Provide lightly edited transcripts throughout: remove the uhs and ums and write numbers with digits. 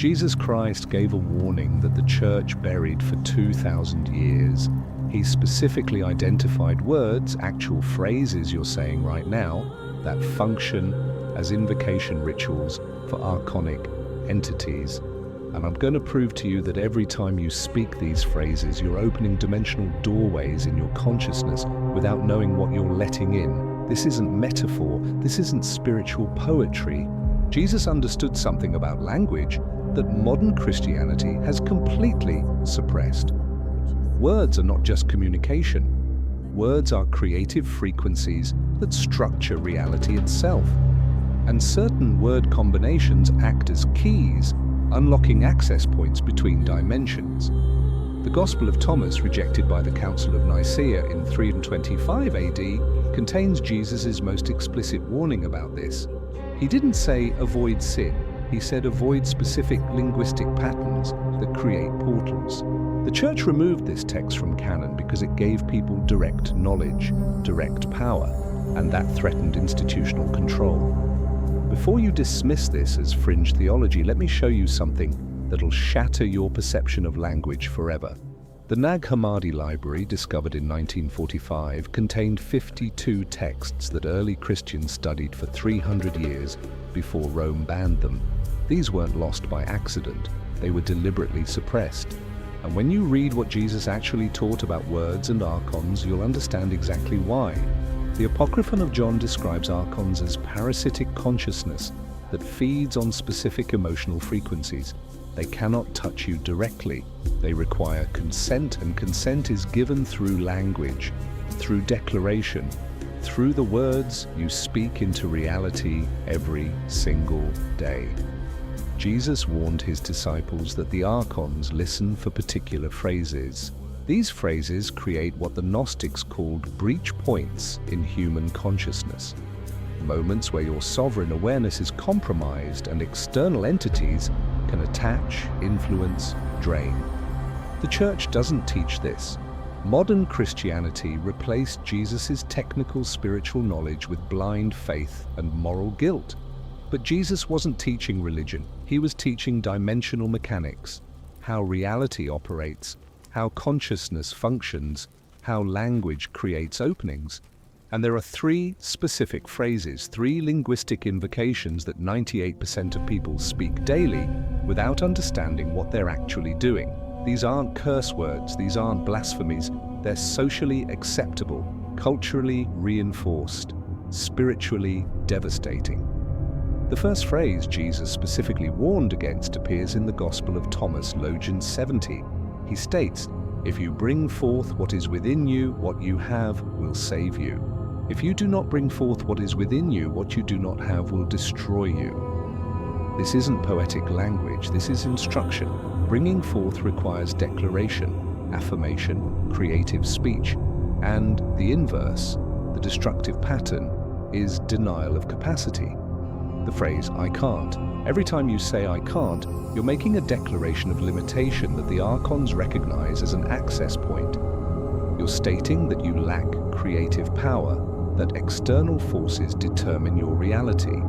Jesus Christ gave a warning that the church buried for 2,000 years. He specifically identified words, actual phrases you're saying right now, that function as invocation rituals for archonic entities. And I'm going to prove to you that every time you speak these phrases, you're opening dimensional doorways in your consciousness without knowing what you're letting in. This isn't metaphor, this isn't spiritual poetry. Jesus understood something about language that modern Christianity has completely suppressed. Words are not just communication. Words are creative frequencies that structure reality itself. And certain word combinations act as keys, unlocking access points between dimensions. The Gospel of Thomas, rejected by the Council of Nicaea in 325 AD, contains Jesus' most explicit warning about this. He didn't say avoid sin, he said avoid specific linguistic patterns that create portals. The church removed this text from canon because it gave people direct knowledge, direct power, and that threatened institutional control. Before you dismiss this as fringe theology, let me show you something that'll shatter your perception of language forever. The Nag Hammadi library, discovered in 1945, contained 52 texts that early Christians studied for 300 years before Rome banned them. These weren't lost by accident, they were deliberately suppressed. And when you read what Jesus actually taught about words and archons, you'll understand exactly why. The Apocryphon of John describes archons as parasitic consciousness that feeds on specific emotional frequencies. They cannot touch you directly. They require consent, and consent is given through language, through declaration, through the words you speak into reality every single day. Jesus warned his disciples that the Archons listen for particular phrases. These phrases create what the Gnostics called breach points in human consciousness. Moments where your sovereign awareness is compromised and external entities can attach, influence, drain. The church doesn't teach this. Modern Christianity replaced Jesus' technical spiritual knowledge with blind faith and moral guilt. But Jesus wasn't teaching religion. He was teaching dimensional mechanics, how reality operates, how consciousness functions, how language creates openings. And there are three specific phrases, three linguistic invocations that 98% of people speak daily without understanding what they're actually doing. These aren't curse words, these aren't blasphemies, they're socially acceptable, culturally reinforced, spiritually devastating. The first phrase Jesus specifically warned against appears in the Gospel of Thomas, Logian 70. He states, "If you bring forth what is within you, what you have will save you. If you do not bring forth what is within you, what you do not have will destroy you." This isn't poetic language, this is instruction. Bringing forth requires declaration, affirmation, creative speech, and the inverse, the destructive pattern, is denial of capacity. The phrase, "I can't." Every time you say "I can't," you're making a declaration of limitation that the Archons recognize as an access point. You're stating that you lack creative power, that external forces determine your reality,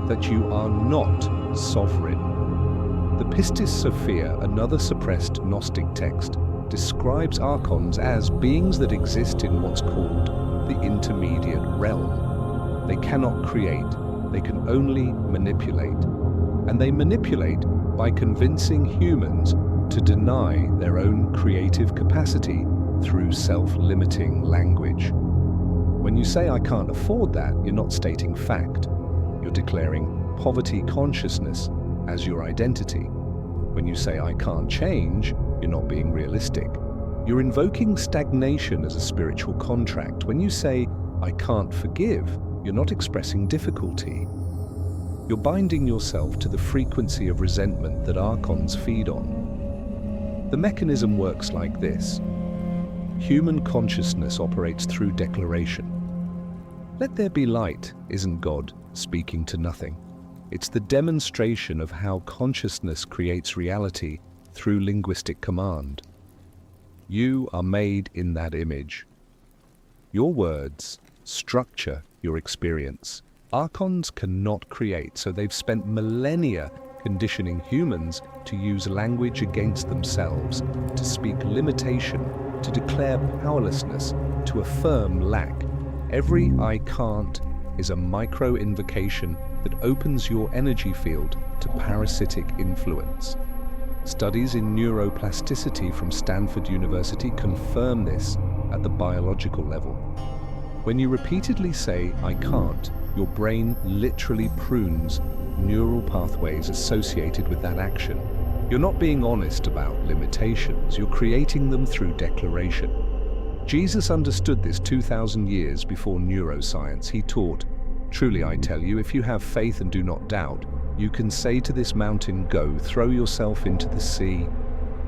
that you are not sovereign. The Pistis Sophia, another suppressed Gnostic text, describes Archons as beings that exist in what's called the intermediate realm. They cannot create, they can only manipulate. And they manipulate by convincing humans to deny their own creative capacity through self-limiting language. When you say "I can't afford that," you're not stating fact. You're declaring poverty consciousness as your identity. When you say "I can't change," you're not being realistic. You're invoking stagnation as a spiritual contract. When you say "I can't forgive," you're not expressing difficulty. You're binding yourself to the frequency of resentment that Archons feed on. The mechanism works like this. Human consciousness operates through declaration. "Let there be light" isn't God speaking to nothing. It's the demonstration of how consciousness creates reality through linguistic command. You are made in that image. Your words structure your experience. Archons cannot create, so they've spent millennia conditioning humans to use language against themselves, to speak limitation, to declare powerlessness, to affirm lack. Every "I can't" is a micro-invocation that opens your energy field to parasitic influence. Studies in neuroplasticity from Stanford University confirm this at the biological level. When you repeatedly say "I can't," your brain literally prunes neural pathways associated with that action. You're not being honest about limitations, you're creating them through declaration. Jesus understood this 2,000 years before neuroscience. He taught, "Truly I tell you, if you have faith and do not doubt, you can say to this mountain, 'Go, throw yourself into the sea,'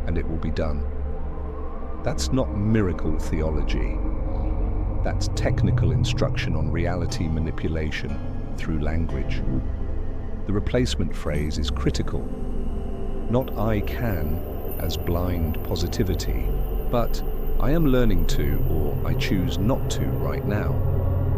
and it will be done." That's not miracle theology. That's technical instruction on reality manipulation through language. The replacement phrase is critical. Not "I can" as blind positivity, but "I am learning to" or "I choose not to right now."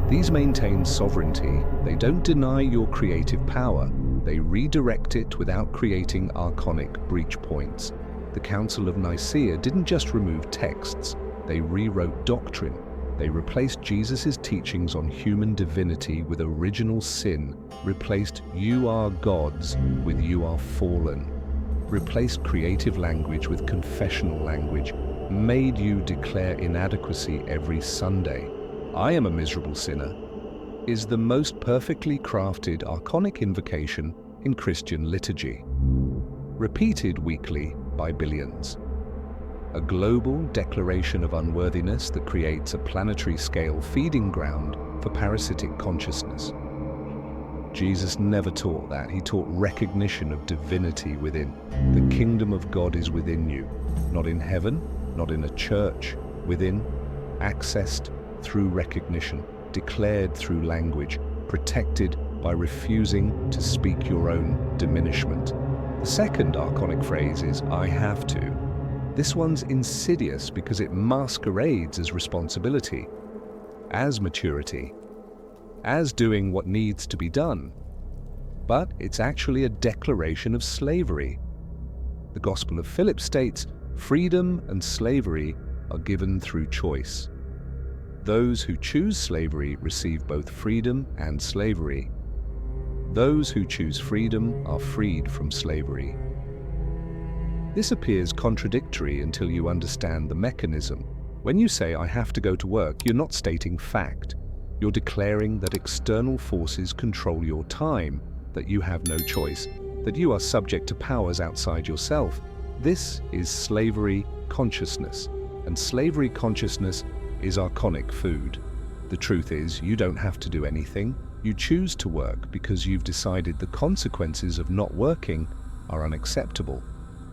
These maintain sovereignty. They don't deny your creative power. They redirect it without creating archonic breach points. The Council of Nicaea didn't just remove texts, they rewrote doctrine. They replaced Jesus' teachings on human divinity with original sin, replaced "you are gods" with "you are fallen," replaced creative language with confessional language, made you declare inadequacy every Sunday. "I am a miserable sinner" is the most perfectly crafted archonic invocation in Christian liturgy, repeated weekly by billions. A global declaration of unworthiness that creates a planetary scale feeding ground for parasitic consciousness. Jesus never taught that. He taught recognition of divinity within. The kingdom of God is within you, not in heaven, not in a church, within, accessed through recognition, declared through language, protected by refusing to speak your own diminishment. The second archonic phrase is "I have to." This one's insidious because it masquerades as responsibility, as maturity, as doing what needs to be done. But it's actually a declaration of slavery. The Gospel of Philip states, "Freedom and slavery are given through choice. Those who choose slavery receive both freedom and slavery. Those who choose freedom are freed from slavery." This appears contradictory until you understand the mechanism. When you say "I have to go to work," you're not stating fact. You're declaring that external forces control your time, that you have no choice, that you are subject to powers outside yourself. This is slavery consciousness, and slavery consciousness is archonic food. The truth is, you don't have to do anything. You choose to work because you've decided the consequences of not working are unacceptable.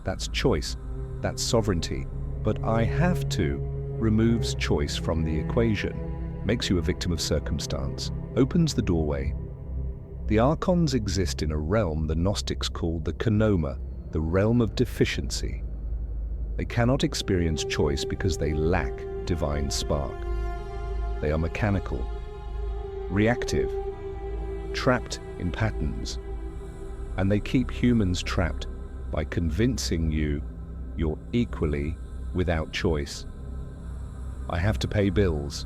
That's choice, that's sovereignty. But "I have to" removes choice from the equation, makes you a victim of circumstance, opens the doorway. The Archons exist in a realm the Gnostics called the Canoma, the realm of deficiency. They cannot experience choice because they lack divine spark. They are mechanical, reactive, trapped in patterns, and they keep humans trapped by convincing you you're equally without choice. "I have to pay bills."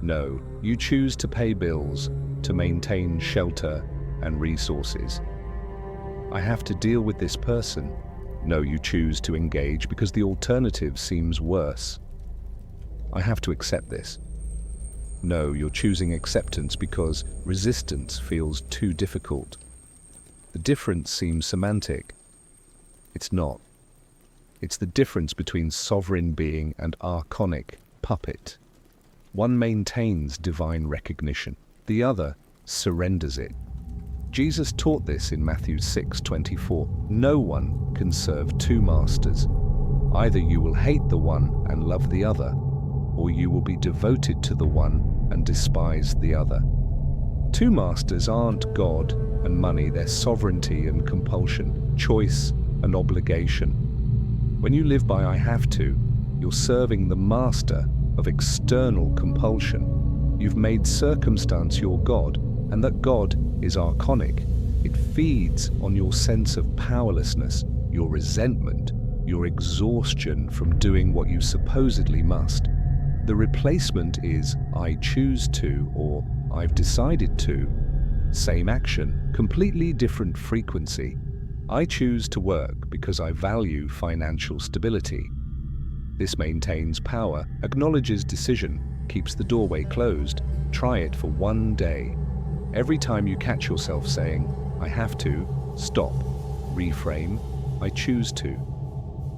No, you choose to pay bills to maintain shelter and resources. "I have to deal with this person." No, you choose to engage because the alternative seems worse. "I have to accept this." No, you're choosing acceptance because resistance feels too difficult. The difference seems semantic. It's not. It's the difference between sovereign being and archonic puppet. One maintains divine recognition, the other surrenders it. Jesus taught this in Matthew 6:24. No one can serve two masters. Either you will hate the one and love the other, or you will be devoted to the one and despise the other. Two masters aren't God and money, they're sovereignty and compulsion, choice and obligation. When you live by "I have to," you're serving the master of external compulsion. You've made circumstance your God, and that God is archonic. It feeds on your sense of powerlessness, your resentment, your exhaustion from doing what you supposedly must. The replacement is "I choose to" or "I've decided to." Same action, completely different frequency. I choose to work because I value financial stability. This maintains power, acknowledges decision, keeps the doorway closed. Try it for one day. Every time you catch yourself saying, "I have to," stop, reframe, "I choose to."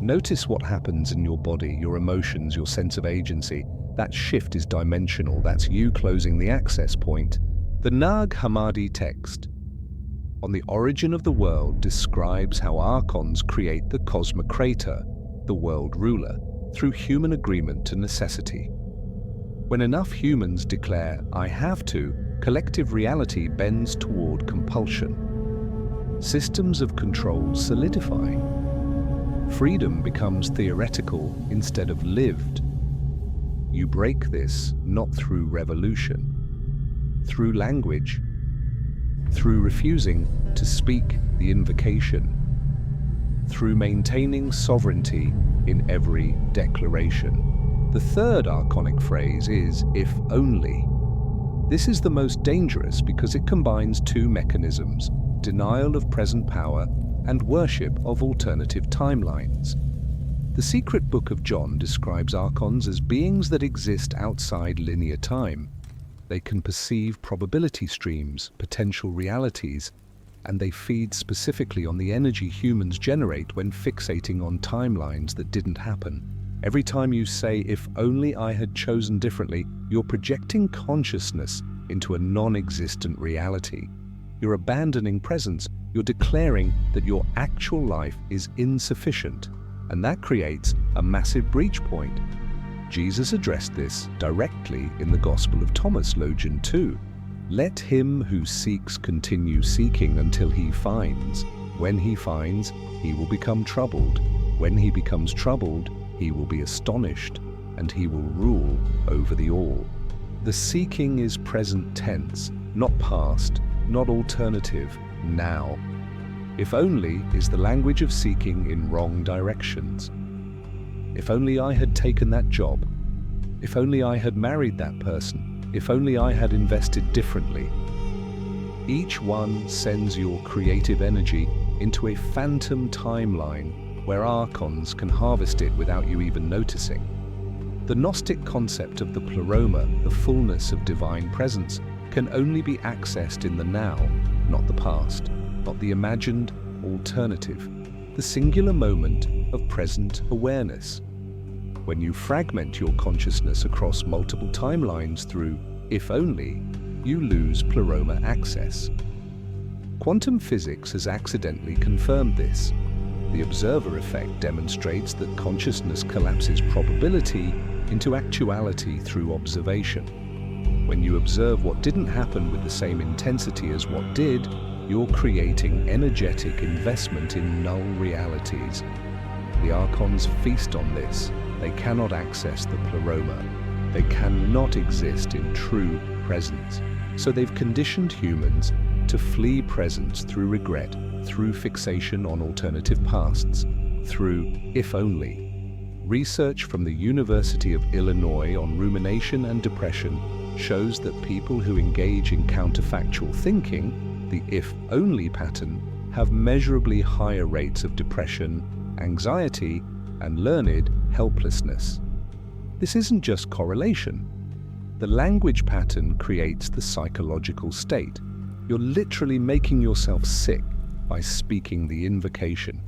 Notice what happens in your body, your emotions, your sense of agency. That shift is dimensional. That's you closing the access point. The Nag Hammadi text on the origin of the world describes how Archons create the cosmocrator, the world ruler, through human agreement to necessity. When enough humans declare, "I have to," collective reality bends toward compulsion. Systems of control solidify. Freedom becomes theoretical instead of lived. You break this not through revolution, through language, through refusing to speak the invocation, through maintaining sovereignty in every declaration. The third archonic phrase is "if only." This is the most dangerous because it combines two mechanisms: denial of present power and worship of alternative timelines. The secret book of John describes Archons as beings that exist outside linear time. They can perceive probability streams, potential realities, and they feed specifically on the energy humans generate when fixating on timelines that didn't happen. Every time you say, "If only I had chosen differently," you're projecting consciousness into a non-existent reality. You're abandoning presence. You're declaring that your actual life is insufficient, and that creates a massive breach point. Jesus addressed this directly in the Gospel of Thomas, Logion 2. "Let him who seeks continue seeking until he finds. When he finds, he will become troubled. When he becomes troubled, he will be astonished, and he will rule over the all." The seeking is present tense, not past, not alternative, now. If only is the language of seeking in wrong directions. If only I had taken that job. If only I had married that person. If only I had invested differently. Each one sends your creative energy into a phantom timeline where Archons can harvest it without you even noticing. The Gnostic concept of the pleroma, the fullness of divine presence, can only be accessed in the now, not the past, not the imagined alternative, the singular moment of present awareness. When you fragment your consciousness across multiple timelines through "if only," you lose pleroma access. Quantum physics has accidentally confirmed this. The observer effect demonstrates that consciousness collapses probability into actuality through observation. When you observe what didn't happen with the same intensity as what did, you're creating energetic investment in null realities. The Archons feast on this. They cannot access the pleroma. They cannot exist in true presence. So they've conditioned humans to flee presence through regret, through fixation on alternative pasts, through "if only." Research from the University of Illinois on rumination and depression shows that people who engage in counterfactual thinking, the "if only" pattern, have measurably higher rates of depression, anxiety, and learned helplessness. This isn't just correlation. The language pattern creates the psychological state. You're literally making yourself sick by speaking the invocation.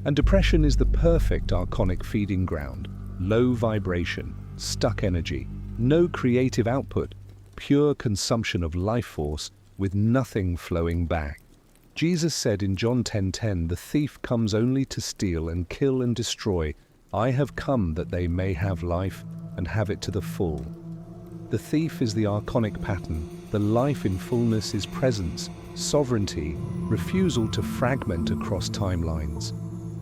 And depression is the perfect archonic feeding ground. Low vibration, stuck energy, no creative output, pure consumption of life force with nothing flowing back. Jesus said in John 10:10, "The thief comes only to steal and kill and destroy. I have come that they may have life and have it to the full." The thief is the archonic pattern. The life in fullness is presence, sovereignty, refusal to fragment across timelines.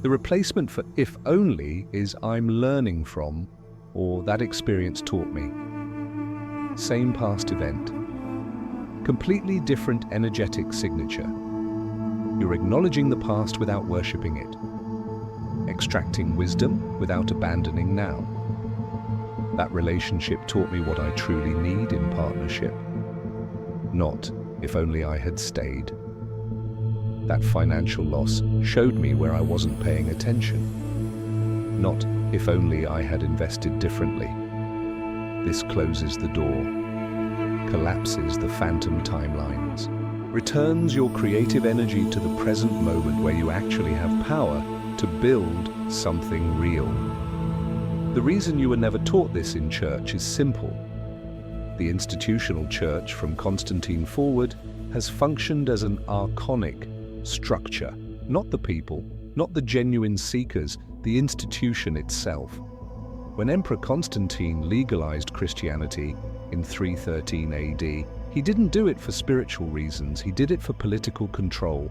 The replacement for "if only" is "I'm learning from," or "that experience taught me." Same past event. Completely different energetic signature. You're acknowledging the past without worshipping it. Extracting wisdom without abandoning now. That relationship taught me what I truly need in partnership. Not, if only I had stayed. That financial loss showed me where I wasn't paying attention. Not, if only I had invested differently. This closes the door, collapses the phantom timelines, returns your creative energy to the present moment where you actually have power to build something real. The reason you were never taught this in church is simple. The institutional church from Constantine forward has functioned as an archonic structure, not the people, not the genuine seekers, the institution itself. When Emperor Constantine legalized Christianity in 313 AD, he didn't do it for spiritual reasons, he did it for political control.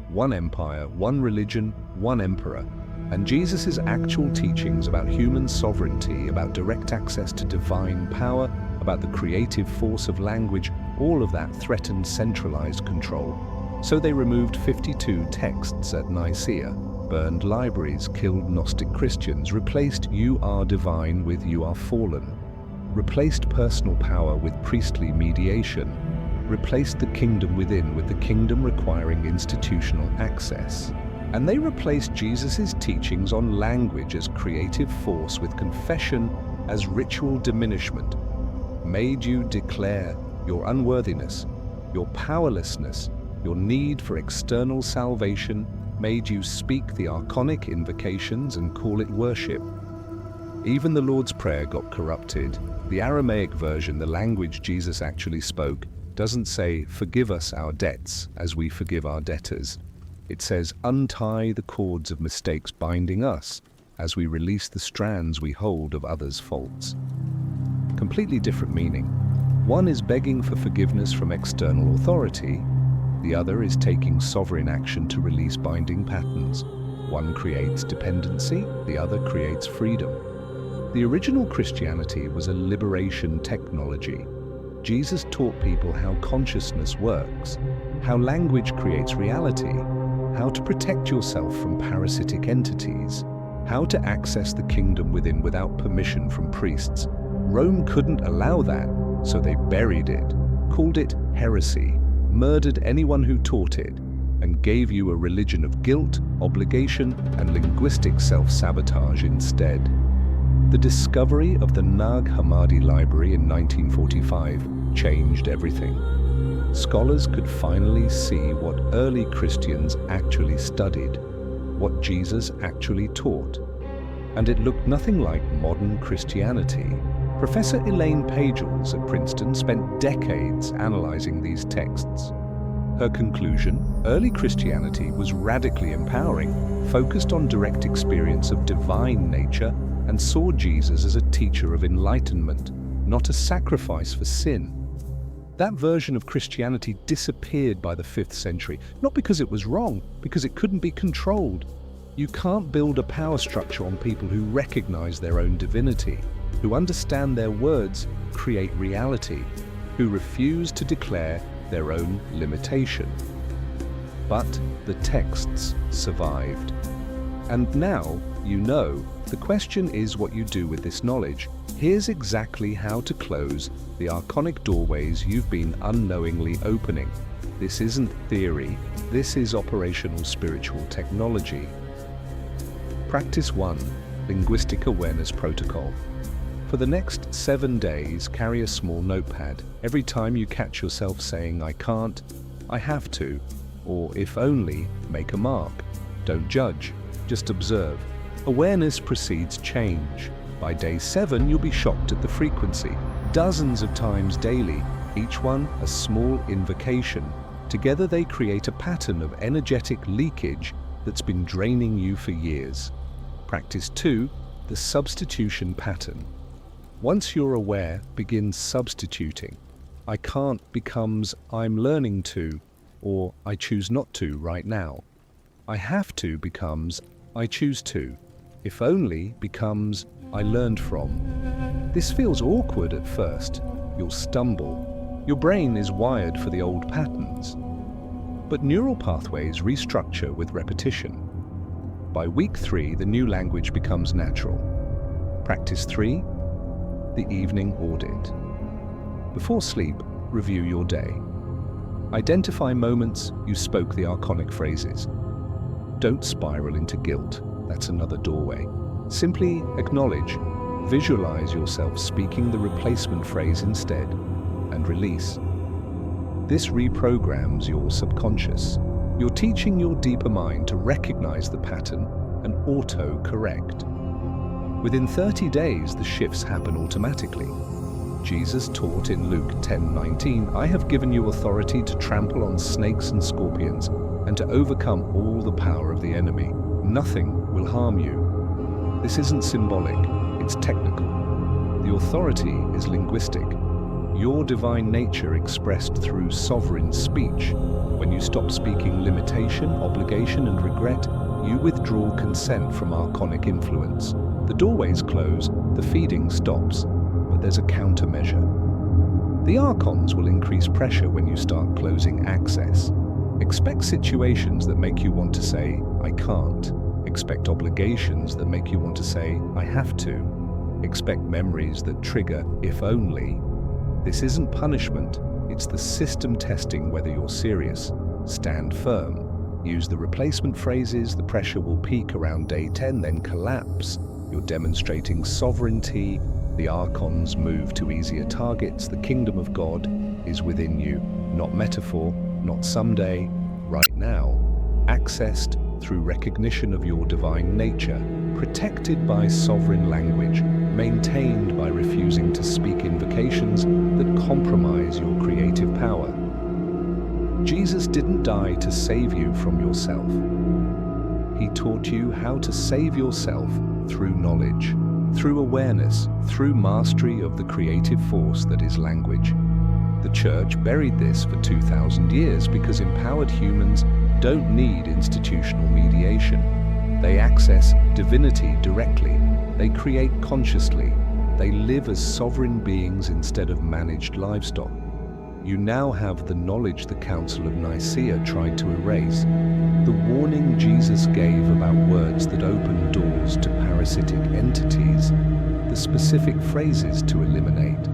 One empire, one religion, one emperor. And Jesus' actual teachings about human sovereignty, about direct access to divine power, about the creative force of language, all of that threatened centralized control. So they removed 52 texts at Nicaea, burned libraries, killed Gnostic Christians, replaced "you are divine" with "you are fallen", replaced personal power with priestly mediation, replaced the kingdom within with the kingdom requiring institutional access. And they replaced Jesus' teachings on language as creative force with confession as ritual diminishment, made you declare your unworthiness, your powerlessness, your need for external salvation, made you speak the archonic invocations and call it worship. Even the Lord's Prayer got corrupted. The Aramaic version, the language Jesus actually spoke, doesn't say, "Forgive us our debts as we forgive our debtors." It says, "Untie the cords of mistakes binding us as we release the strands we hold of others' faults." Completely different meaning. One is begging for forgiveness from external authority. The other is taking sovereign action to release binding patterns. One creates dependency, the other creates freedom. The original Christianity was a liberation technology. Jesus taught people how consciousness works, how language creates reality, how to protect yourself from parasitic entities, how to access the kingdom within without permission from priests. Rome couldn't allow that, so they buried it, called it heresy, murdered anyone who taught it, and gave you a religion of guilt, obligation, and linguistic self-sabotage instead. The discovery of the Nag Hammadi Library in 1945 changed everything. Scholars could finally see what early Christians actually studied, what Jesus actually taught. And it looked nothing like modern Christianity. Professor Elaine Pagels at Princeton spent decades analyzing these texts. Her conclusion, early Christianity was radically empowering, focused on direct experience of divine nature, and saw Jesus as a teacher of enlightenment, not a sacrifice for sin. That version of Christianity disappeared by the 5th century, not because it was wrong, because it couldn't be controlled. You can't build a power structure on people who recognize their own divinity, who understand their words create reality, who refuse to declare their own limitation. But the texts survived. And now, you know, the question is what you do with this knowledge. Here's exactly how to close the archonic doorways you've been unknowingly opening. This isn't theory, this is operational spiritual technology. Practice 1. Linguistic Awareness Protocol. For the next 7 days, carry a small notepad. Every time you catch yourself saying, "I can't," "I have to," or "if only," make a mark. Don't judge, just observe. Awareness precedes change. By day 7, you'll be shocked at the frequency. Dozens of times daily, each one a small invocation. Together they create a pattern of energetic leakage that's been draining you for years. Practice 2. The substitution pattern. Once you're aware, begin substituting. "I can't" becomes "I'm learning to," or "I choose not to right now." "I have to" becomes "I choose to." "If only" becomes "I learned from." This feels awkward at first. You'll stumble. Your brain is wired for the old patterns. But neural pathways restructure with repetition. By week 3, the new language becomes natural. Practice 3, the evening audit. Before sleep, review your day. Identify moments you spoke the archonic phrases. Don't spiral into guilt. That's another doorway. Simply acknowledge, visualize yourself speaking the replacement phrase instead, and release. This reprograms your subconscious. You're teaching your deeper mind to recognize the pattern and auto-correct. Within 30 days, the shifts happen automatically. Jesus taught in Luke 10:19, "I have given you authority to trample on snakes and scorpions and to overcome all the power of the enemy. Nothing will harm you." This isn't symbolic, it's technical. The authority is linguistic. Your divine nature expressed through sovereign speech. When you stop speaking limitation, obligation, and regret, you withdraw consent from archonic influence. The doorways close, the feeding stops, but there's a countermeasure. The Archons will increase pressure when you start closing access. Expect situations that make you want to say, "I can't." Expect obligations that make you want to say, "I have to." Expect memories that trigger, "if only." This isn't punishment, it's the system testing whether you're serious. Stand firm. Use the replacement phrases, the pressure will peak around day 10, then collapse. You're demonstrating sovereignty. The Archons move to easier targets. The kingdom of God is within you. Not metaphor, not someday, right now. Accessed through recognition of your divine nature, protected by sovereign language, maintained by refusing to speak invocations that compromise your creative power. Jesus didn't die to save you from yourself. He taught you how to save yourself through knowledge, through awareness, through mastery of the creative force that is language. The Church buried this for 2,000 years because empowered humans don't need institutional mediation. They access divinity directly. They create consciously. They live as sovereign beings instead of managed livestock. You now have the knowledge the Council of Nicaea tried to erase, the warning Jesus gave about words that open doors to parasitic entities, the specific phrases to eliminate,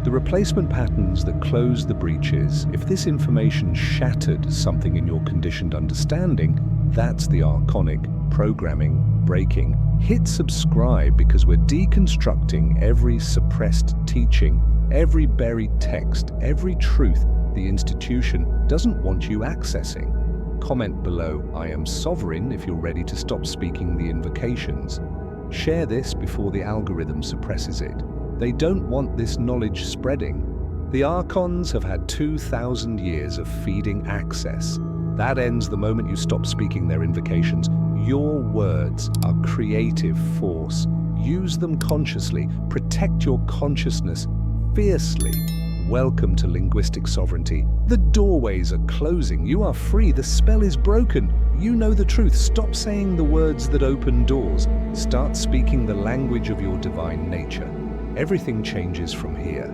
the replacement patterns that close the breaches. If this information shattered something in your conditioned understanding, that's the archonic programming breaking. Hit subscribe because we're deconstructing every suppressed teaching, every buried text, every truth the institution doesn't want you accessing. Comment below, "I am sovereign," if you're ready to stop speaking the invocations. Share this before the algorithm suppresses it. They don't want this knowledge spreading. The Archons have had 2,000 years of feeding access. That ends the moment you stop speaking their invocations. Your words are creative force. Use them consciously. Protect your consciousness fiercely. Welcome to linguistic sovereignty. The doorways are closing. You are free. The spell is broken. You know the truth. Stop saying the words that open doors. Start speaking the language of your divine nature. Everything changes from here.